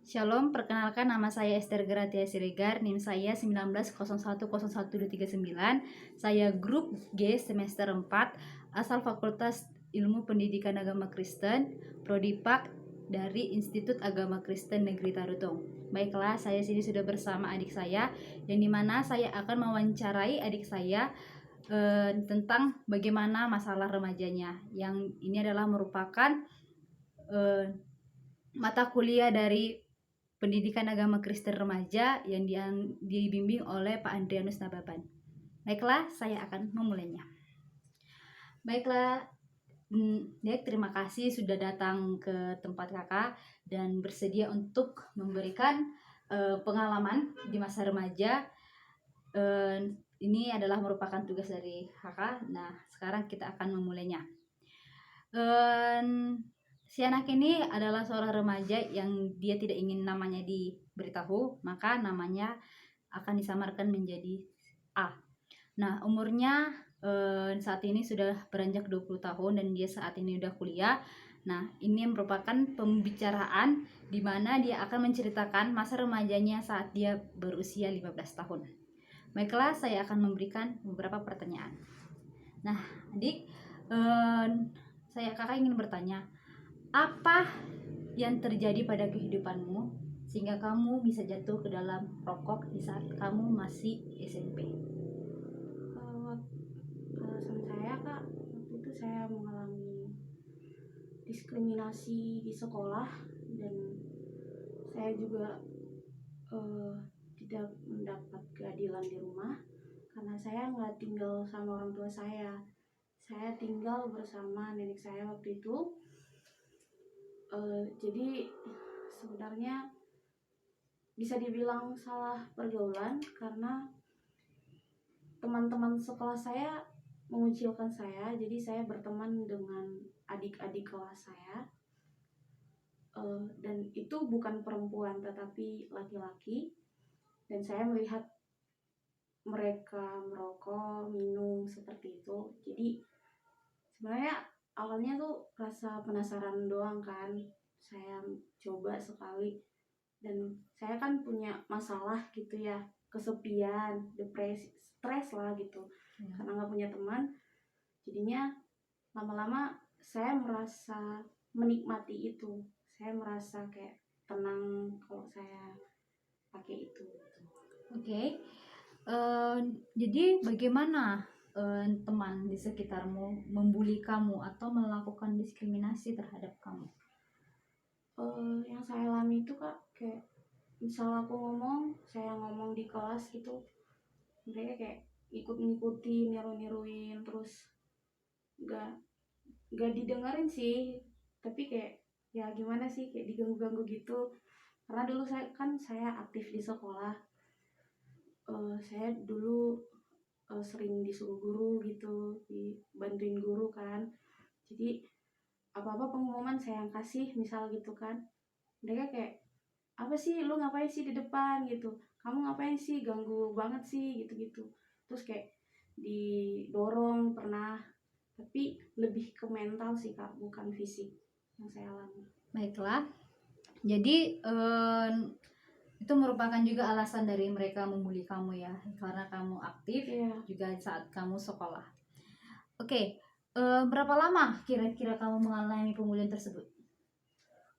Shalom, perkenalkan nama saya Esther Gratia Siregar, NIM saya 19010129. Saya grup G semester 4, asal Fakultas Ilmu Pendidikan Agama Kristen, Prodi Pak dari Institut Agama Kristen Negeri Tarutong. Baiklah, saya sini sudah bersama adik saya, yang dimana saya akan mewawancarai adik saya tentang bagaimana masalah remajanya. Yang ini adalah merupakan mata kuliah dari Pendidikan Agama Kristen Remaja yang dibimbing oleh Pak Andrianus Nababan. Baiklah, saya akan memulainya. Baiklah, Dek, terima kasih sudah datang ke tempat kakak dan bersedia untuk memberikan pengalaman di masa remaja. Ini adalah merupakan tugas dari kakak. Nah, sekarang kita akan memulainya. Si anak ini adalah seorang remaja yang dia tidak ingin namanya diberitahu, maka namanya akan disamarkan menjadi A. Nah, umurnya saat ini sudah beranjak 20 tahun dan dia saat ini udah kuliah. Nah, ini merupakan pembicaraan di mana dia akan menceritakan masa remajanya saat dia berusia 15 tahun. Baiklah, saya akan memberikan beberapa pertanyaan. Nah, adik, kakak ingin bertanya, apa yang terjadi pada kehidupanmu sehingga kamu bisa jatuh ke dalam rokok di saat kamu masih SMP? Alasan saya, Kak, waktu itu saya mengalami diskriminasi di sekolah dan saya juga tidak mendapat keadilan di rumah karena saya nggak tinggal sama orang tua saya. Saya tinggal bersama nenek saya waktu itu. Jadi sebenarnya bisa dibilang salah pergaulan karena teman-teman sekolah saya mengucilkan saya, jadi saya berteman dengan adik-adik kelas saya, dan itu bukan perempuan tetapi laki-laki, dan saya melihat mereka merokok, minum seperti itu. Jadi sebenarnya awalnya tuh rasa penasaran doang kan, saya coba sekali, dan saya kan punya masalah gitu ya, kesepian, depresi, stres lah gitu, karena nggak punya teman. Jadinya lama-lama saya merasa menikmati itu, saya merasa kayak tenang kalau saya pakai itu. Oke. Jadi bagaimana teman di sekitarmu membuli kamu atau melakukan diskriminasi terhadap kamu? Yang saya alami itu, Kak, kayak misal aku saya ngomong di kelas gitu, mereka kayak ikut-ngikutin, niru-niruin, terus gak didengerin sih, tapi kayak ya gimana sih, kayak diganggu-ganggu gitu. Karena dulu saya aktif di sekolah, saya dulu sering disuruh guru gitu, dibantuin guru kan. Jadi apa-apa pengumuman saya yang kasih misal gitu kan, mereka kayak, apa sih lu ngapain sih di depan gitu, kamu ngapain sih, ganggu banget sih gitu-gitu. Terus kayak didorong pernah, tapi lebih ke mental sih, Kak, bukan fisik yang saya alami. Baiklah, jadi itu merupakan juga alasan dari mereka membuli kamu ya, karena kamu aktif juga saat kamu sekolah. Oke, berapa lama kira-kira kamu mengalami pembulian tersebut?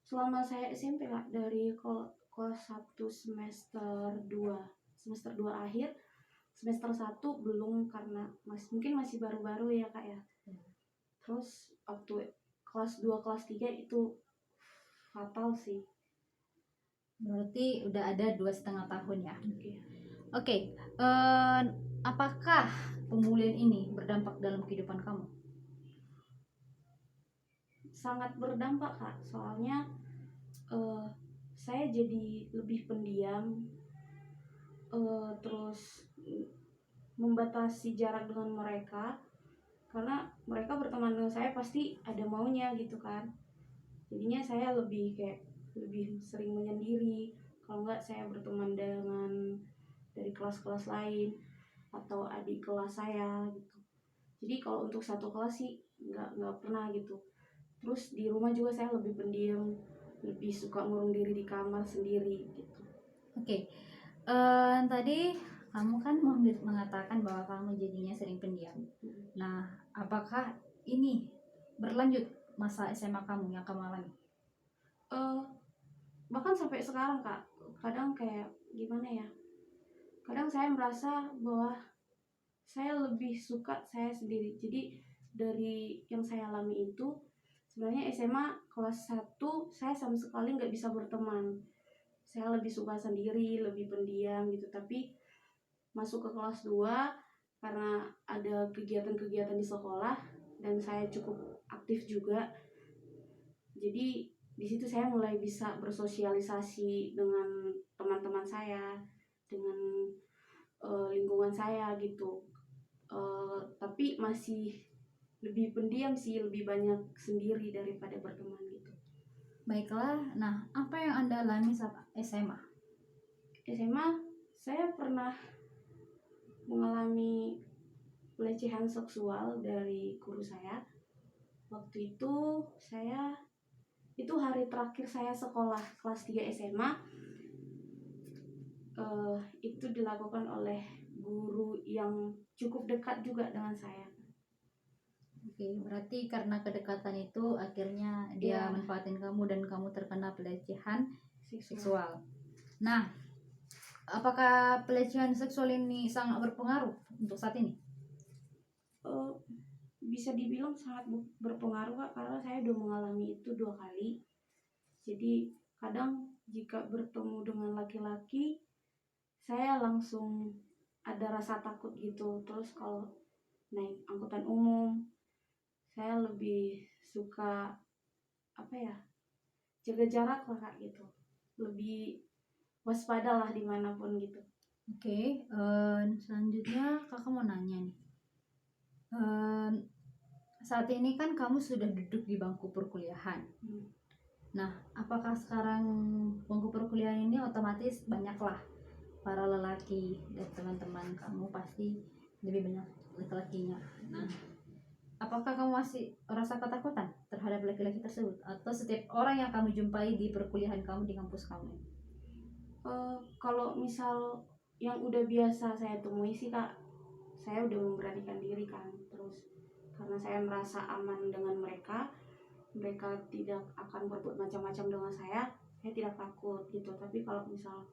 Selama saya SMP, Kak, dari kelas 1 semester 2 akhir, semester 1 belum karena mungkin masih baru-baru ya, Kak ya. Terus waktu kelas 2 kelas 3 itu fatal sih. Berarti udah ada 2,5 tahun ya. Oke. Apakah pembulian ini berdampak dalam kehidupan kamu? Sangat berdampak, Kak, soalnya saya jadi lebih pendiam, terus membatasi jarak dengan mereka, karena mereka berteman dengan saya pasti ada maunya gitu kan. Jadinya saya lebih sering menyendiri, kalau enggak saya berteman dengan dari kelas-kelas lain atau adik kelas saya gitu. Jadi kalau untuk satu kelas sih nggak pernah gitu. Terus di rumah juga saya lebih pendiam, lebih suka ngurung diri di kamar sendiri gitu. Oke. Tadi kamu kan mengatakan bahwa kamu jadinya sering pendiam. Nah, apakah ini berlanjut masa SMA kamu yang kamu alami? Bahkan sampai sekarang Kak, kadang kayak gimana ya, kadang saya merasa bahwa saya lebih suka saya sendiri. Jadi dari yang saya alami itu, sebenarnya SMA kelas 1 saya sama sekali nggak bisa berteman. Saya lebih suka sendiri, lebih pendiam gitu. Tapi masuk ke kelas 2 karena ada kegiatan-kegiatan di sekolah dan saya cukup aktif juga. Jadi di situ saya mulai bisa bersosialisasi dengan teman-teman saya, dengan lingkungan saya gitu. Tapi masih lebih pendiam sih, lebih banyak sendiri daripada berteman gitu. Baiklah, nah apa yang Anda alami saat SMA? SMA saya pernah mengalami pelecehan seksual dari guru saya. Waktu itu itu hari terakhir saya sekolah kelas 3 SMA. Itu dilakukan oleh guru yang cukup dekat juga dengan saya. Oke, berarti karena kedekatan itu akhirnya dia Iya. manfaatin kamu dan kamu terkena pelecehan Seksual. seksual. Nah, apakah pelecehan seksual ini sangat berpengaruh untuk saat ini? Bisa dibilang sangat berpengaruh Kak, karena saya udah mengalami itu 2 kali. Jadi kadang jika bertemu dengan laki-laki, saya langsung ada rasa takut gitu. Terus kalau naik angkutan umum, saya lebih suka jaga jarak lah Kak gitu. Lebih waspada lah dimanapun gitu. Oke, selanjutnya kakak mau nanya nih. Saat ini kan kamu sudah duduk di bangku perkuliahan. Nah, apakah sekarang bangku perkuliahan ini otomatis banyaklah para lelaki dan teman-teman kamu pasti lebih banyak laki-lakinya. Nah, apakah kamu masih merasa ketakutan terhadap laki-laki tersebut atau setiap orang yang kamu jumpai di perkuliahan kamu di kampus kamu? Kalau misal yang udah biasa saya temui sih Kak, saya udah memberanikan diri kan. Terus karena saya merasa aman dengan mereka tidak akan berbuat macam-macam dengan saya tidak takut gitu. Tapi kalau misal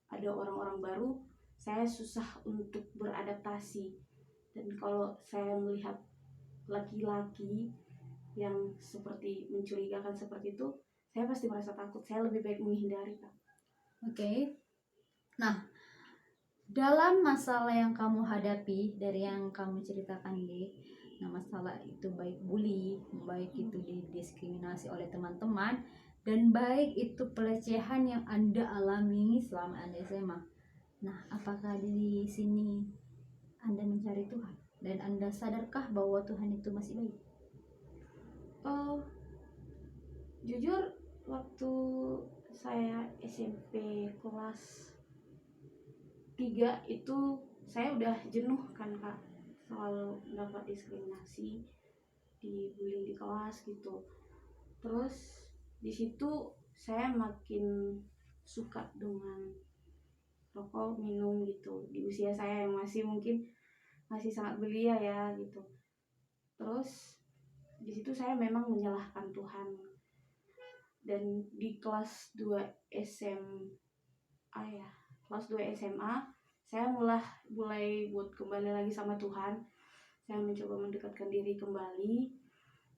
ada orang-orang baru, saya susah untuk beradaptasi. Dan kalau saya melihat laki-laki yang seperti mencurigakan seperti itu, saya pasti merasa takut. Saya lebih baik menghindari Kak. Oke. Nah, dalam masalah yang kamu hadapi dari yang kamu ceritakan ini, nah masalah itu baik bully, baik itu didiskriminasi oleh teman-teman, dan baik itu pelecehan yang Anda alami selama Anda SMA. Nah, apakah di sini Anda mencari Tuhan dan Anda sadarkah bahwa Tuhan itu masih baik? Jujur waktu saya SMP kelas 3 itu saya udah jenuh kan Kak, selalu mendapat diskriminasi, dibully di kelas gitu. Terus di situ saya makin suka dengan rokok, minum gitu di usia saya yang masih sangat belia ya gitu. Terus di situ saya memang menyalahkan Tuhan. Dan di kelas 2 SMA saya mulai buat kembali lagi sama Tuhan. Saya mencoba mendekatkan diri kembali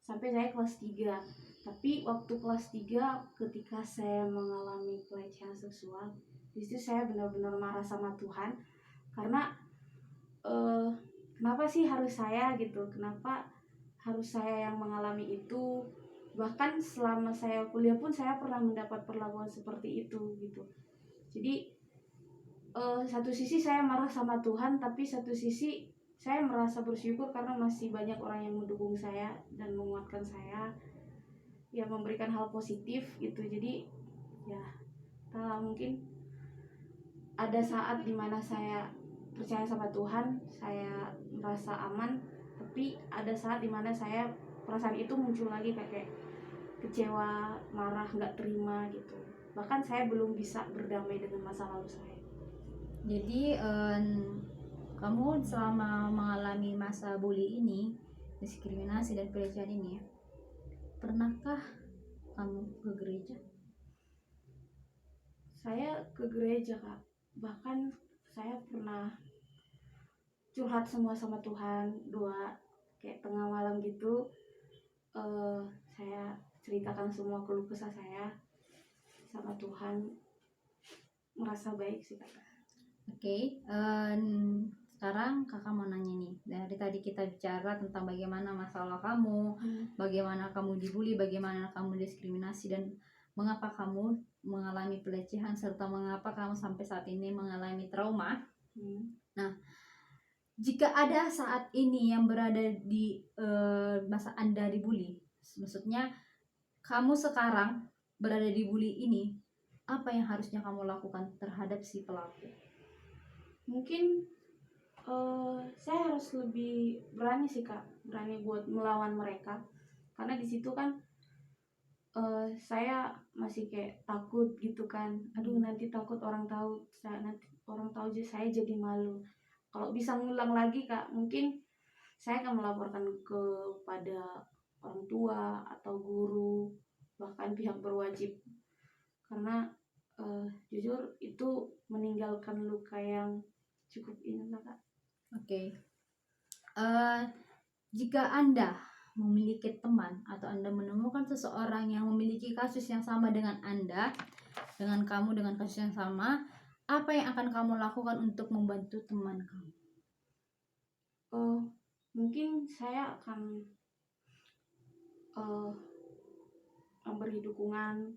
sampai saya kelas 3. Tapi waktu kelas 3 ketika saya mengalami pelecehan seksual, di situ saya benar-benar marah sama Tuhan karena kenapa sih harus saya gitu? Kenapa harus saya yang mengalami itu? Bahkan selama saya kuliah pun saya pernah mendapat perlakuan seperti itu gitu. Jadi satu sisi saya marah sama Tuhan, tapi satu sisi saya merasa bersyukur karena masih banyak orang yang mendukung saya dan menguatkan saya, ya memberikan hal positif gitu. Jadi ya mungkin ada saat dimana saya percaya sama Tuhan, saya merasa aman, tapi ada saat dimana saya perasaan itu muncul lagi kayak kecewa, marah, nggak terima gitu. Bahkan saya belum bisa berdamai dengan masa lalu saya. Jadi kamu selama mengalami masa bully ini, diskriminasi dan pelecehan ini ya, pernahkah kamu ke gereja? Saya ke gereja, Kak. Bahkan saya pernah curhat semua sama Tuhan, doa kayak tengah malam gitu. Saya ceritakan semua keluh kesah saya sama Tuhan, merasa baik sih, Kak. Oke, sekarang kakak mau nanya nih. Dari tadi kita bicara tentang bagaimana masalah kamu, bagaimana kamu dibully, bagaimana kamu diskriminasi, dan mengapa kamu mengalami pelecehan, serta mengapa kamu sampai saat ini mengalami trauma. Nah, jika ada saat ini yang berada di masa Anda dibully, maksudnya kamu sekarang berada di bully ini, apa yang harusnya kamu lakukan terhadap si pelaku? Mungkin saya harus lebih berani sih, Kak, berani buat melawan mereka, karena di situ kan saya masih kayak takut gitu kan. Aduh, nanti takut orang tahu, nanti orang tahu aja saya jadi malu. Kalau bisa ngulang lagi, Kak, mungkin saya akan melaporkan kepada orang tua atau guru, bahkan pihak berwajib, karena jujur itu meninggalkan luka yang cukup ini lah, Kak. Oke. Jika Anda memiliki teman atau Anda menemukan seseorang yang memiliki kasus yang sama dengan Anda, dengan kamu dengan kasus yang sama, apa yang akan kamu lakukan untuk membantu teman kamu? Mungkin saya akan memberi dukungan.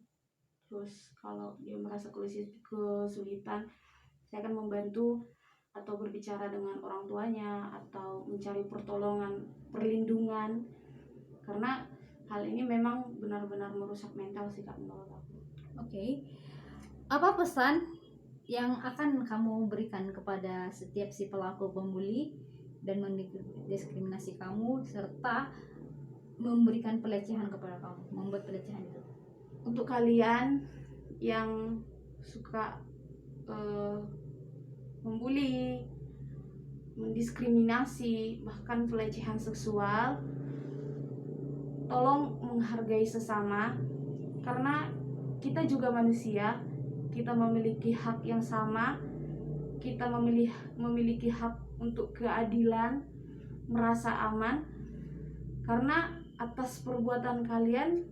Terus kalau dia merasa kesulitan, saya akan membantu atau berbicara dengan orang tuanya atau mencari pertolongan, perlindungan, karena hal ini memang benar-benar merusak mental sih, Kak, menurut aku. Oke. Apa pesan yang akan kamu berikan kepada setiap si pelaku pembuli dan mendiskriminasi kamu serta memberikan pelecehan kepada kamu, membuat pelecehan itu? Untuk kalian yang suka membuli, mendiskriminasi, bahkan pelecehan seksual, tolong menghargai sesama, karena kita juga manusia, kita memiliki hak yang sama, kita memiliki hak untuk keadilan, merasa aman, karena atas perbuatan kalian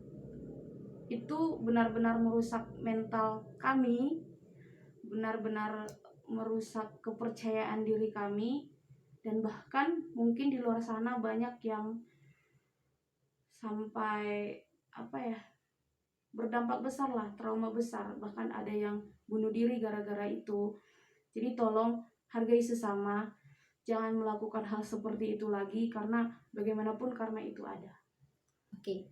itu benar-benar merusak mental kami, benar-benar merusak kepercayaan diri kami, dan bahkan mungkin di luar sana banyak yang sampai berdampak besar lah, trauma besar, bahkan ada yang bunuh diri gara-gara itu. Jadi tolong hargai sesama, jangan melakukan hal seperti itu lagi, karena bagaimanapun karma itu ada. Oke.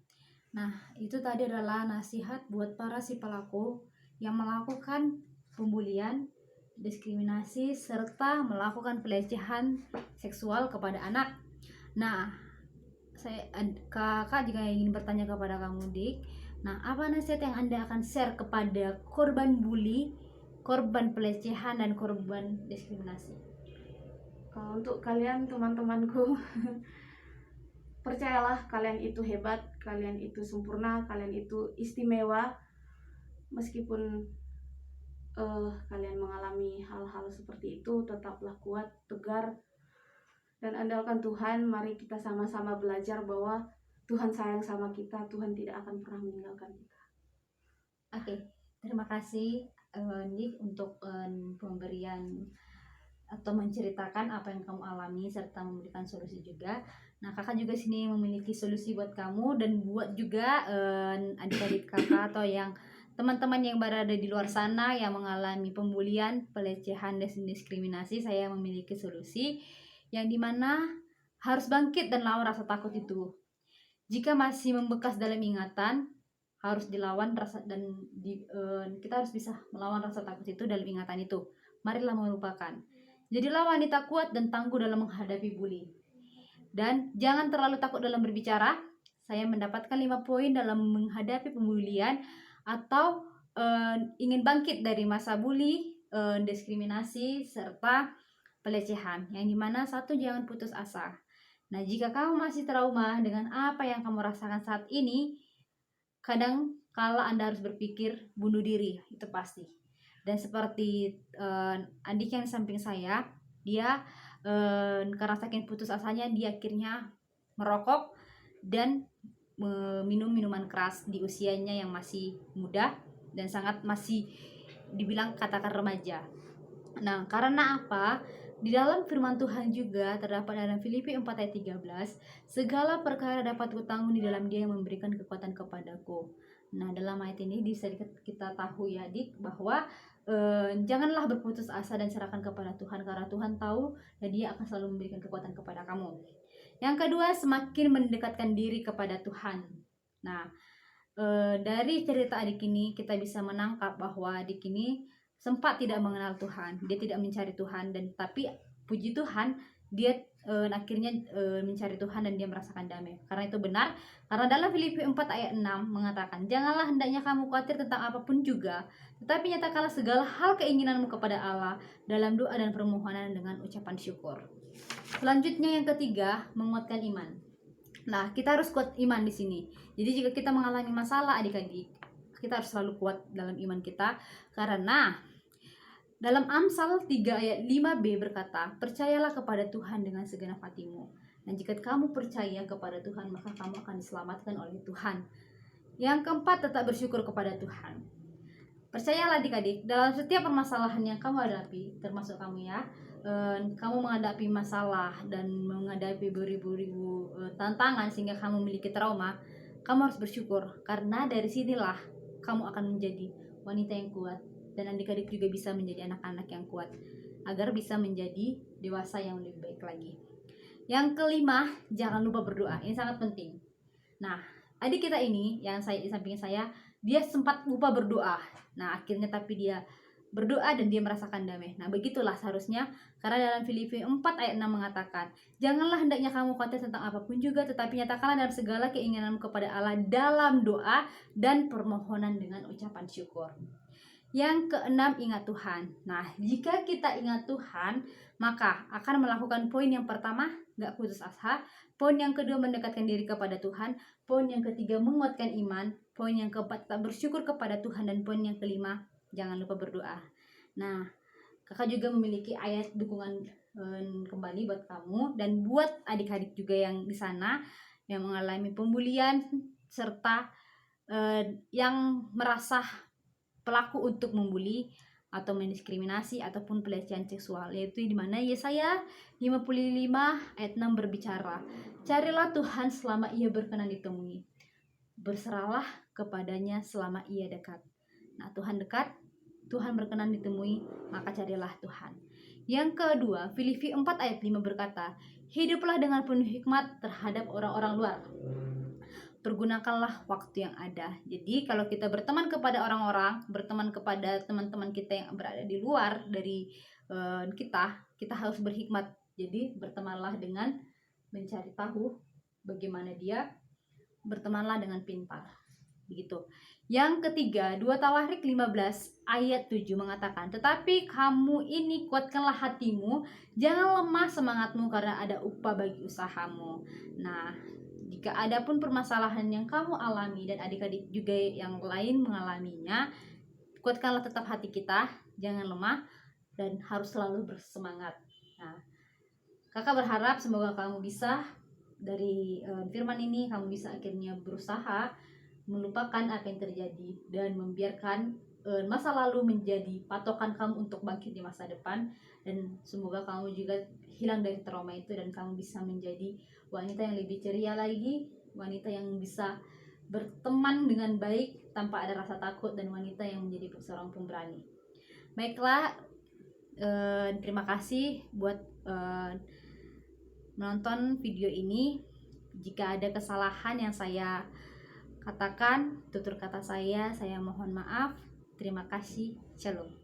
Nah, itu tadi adalah nasihat buat para si pelaku yang melakukan pembulian, diskriminasi, serta melakukan pelecehan seksual kepada anak. Nah, kakak juga ingin bertanya kepada kamu, Dik. Nah, apa nasihat yang Anda akan share kepada korban bully, korban pelecehan, dan korban diskriminasi? Untuk kalian teman-temanku, percayalah, kalian itu hebat, kalian itu sempurna, kalian itu istimewa. Meskipun kalian mengalami hal-hal seperti itu, tetaplah kuat, tegar, dan andalkan Tuhan. Mari kita sama-sama belajar bahwa Tuhan sayang sama kita, Tuhan tidak akan pernah meninggalkan kita. Oke, terima kasih Nick untuk pemberian atau menceritakan apa yang kamu alami serta memberikan solusi juga. Nah, kakak juga sini memiliki solusi buat kamu dan buat juga adik-adik kakak atau yang teman-teman yang berada di luar sana yang mengalami pembulian, pelecehan, dan diskriminasi. Saya memiliki solusi yang dimana harus bangkit dan lawan rasa takut itu. Jika masih membekas dalam ingatan, harus dilawan rasa dan kita harus bisa melawan rasa takut itu dalam ingatan itu. Marilah melupakan. Jadilah wanita kuat dan tangguh dalam menghadapi bully. Dan jangan terlalu takut dalam berbicara. saya mendapatkan 5 poin dalam menghadapi pembulian atau ingin bangkit dari masa bully, diskriminasi serta pelecehan. Yang dimana satu, jangan putus asa. Nah, jika kamu masih trauma dengan apa yang kamu rasakan saat ini, kadang kala Anda harus berpikir bunuh diri, itu pasti. Dan seperti adik yang di samping saya, dia karena saking putus asanya, dia akhirnya merokok dan minum minuman keras di usianya yang masih muda dan sangat masih dibilang katakan remaja. Nah, karena apa? Di dalam firman Tuhan juga terdapat dalam Filipi 4 ayat 13, segala perkara dapat kutanggung di dalam Dia yang memberikan kekuatan kepadaku. Nah, dalam ayat ini bisa kita tahu ya, Dik, bahwa janganlah berputus asa dan serahkan kepada Tuhan, karena Tuhan tahu dan Dia akan selalu memberikan kekuatan kepada kamu. Yang kedua, semakin mendekatkan diri kepada Tuhan. Nah, dari cerita adik ini kita bisa menangkap bahwa adik ini sempat tidak mengenal Tuhan, dia tidak mencari Tuhan, dan tapi puji Tuhan dia akhirnya mencari Tuhan dan dia merasakan damai. Karena itu benar, karena dalam Filipi 4 ayat 6 mengatakan, janganlah hendaknya kamu khawatir tentang apapun juga, tetapi nyatakanlah segala hal keinginanmu kepada Allah dalam doa dan permohonan dengan ucapan syukur. Selanjutnya yang ketiga, menguatkan iman. Nah, kita harus kuat iman di sini. Jadi jika kita mengalami masalah adik-adik, kita harus selalu kuat dalam iman kita, karena dalam Amsal 3 ayat 5b berkata, percayalah kepada Tuhan dengan segenap hatimu. Dan jika kamu percaya kepada Tuhan, maka kamu akan diselamatkan oleh Tuhan. Yang keempat, tetap bersyukur kepada Tuhan. Percayalah adik-adik, dalam setiap permasalahan yang kamu hadapi, termasuk kamu ya, kamu menghadapi masalah dan menghadapi beribu-ribu tantangan sehingga kamu memiliki trauma, kamu harus bersyukur, karena dari sinilah kamu akan menjadi wanita yang kuat, dan adik-adik juga bisa menjadi anak-anak yang kuat agar bisa menjadi dewasa yang lebih baik lagi. Yang kelima, jangan lupa berdoa. Ini sangat penting. Nah, adik kita ini yang di samping saya, dia sempat lupa berdoa. Nah, akhirnya tapi dia berdoa dan dia merasakan damai. Nah, begitulah seharusnya, karena dalam Filipi 4 ayat 6 mengatakan, janganlah hendaknya kamu khawatir tentang apapun juga, tetapi nyatakanlah dalam segala keinginanmu kepada Allah dalam doa dan permohonan dengan ucapan syukur. Yang keenam, ingat Tuhan. Nah, jika kita ingat Tuhan, maka akan melakukan poin yang pertama, gak putus asa. Poin yang kedua, mendekatkan diri kepada Tuhan. Poin yang ketiga, menguatkan iman. Poin yang keempat, tetap bersyukur kepada Tuhan. Dan poin yang kelima, jangan lupa berdoa. Nah, kakak juga memiliki ayat dukungan kembali buat kamu dan buat adik-adik juga yang di sana yang mengalami pembulian serta yang merasa pelaku untuk membuli atau mendiskriminasi ataupun pelecehan seksual, yaitu di mana Yesaya 55 ayat 6 berbicara, carilah Tuhan selama ia berkenan ditemui, berserahlah kepadanya selama ia dekat. Nah, Tuhan dekat, Tuhan berkenan ditemui, maka carilah Tuhan. Yang kedua, Filipi 4 ayat 5 berkata, hiduplah dengan penuh hikmat terhadap orang-orang luar, pergunakanlah waktu yang ada. Jadi kalau kita berteman kepada orang-orang, berteman kepada teman-teman kita yang berada di luar dari kita harus berhikmat. Jadi bertemanlah dengan mencari tahu bagaimana dia, bertemanlah dengan pintar. Begitu. Yang ketiga, 2 Tawarik 15 ayat 7 mengatakan, tetapi kamu ini kuatkanlah hatimu, jangan lemah semangatmu karena ada upah bagi usahamu. Nah, jika ada pun permasalahan yang kamu alami dan adik-adik juga yang lain mengalaminya, kuatkanlah tetap hati kita, jangan lemah dan harus selalu bersemangat. Nah, kakak berharap semoga kamu bisa dari firman ini, kamu bisa akhirnya berusaha melupakan apa yang terjadi dan membiarkan masa lalu menjadi patokan kamu untuk bangkit di masa depan, dan semoga kamu juga hilang dari trauma itu dan kamu bisa menjadi wanita yang lebih ceria lagi, wanita yang bisa berteman dengan baik tanpa ada rasa takut, dan wanita yang menjadi seorang pemberani. Baiklah, terima kasih buat menonton video ini. Jika ada kesalahan yang saya katakan, tutur kata saya mohon maaf. Terima kasih. Shalom.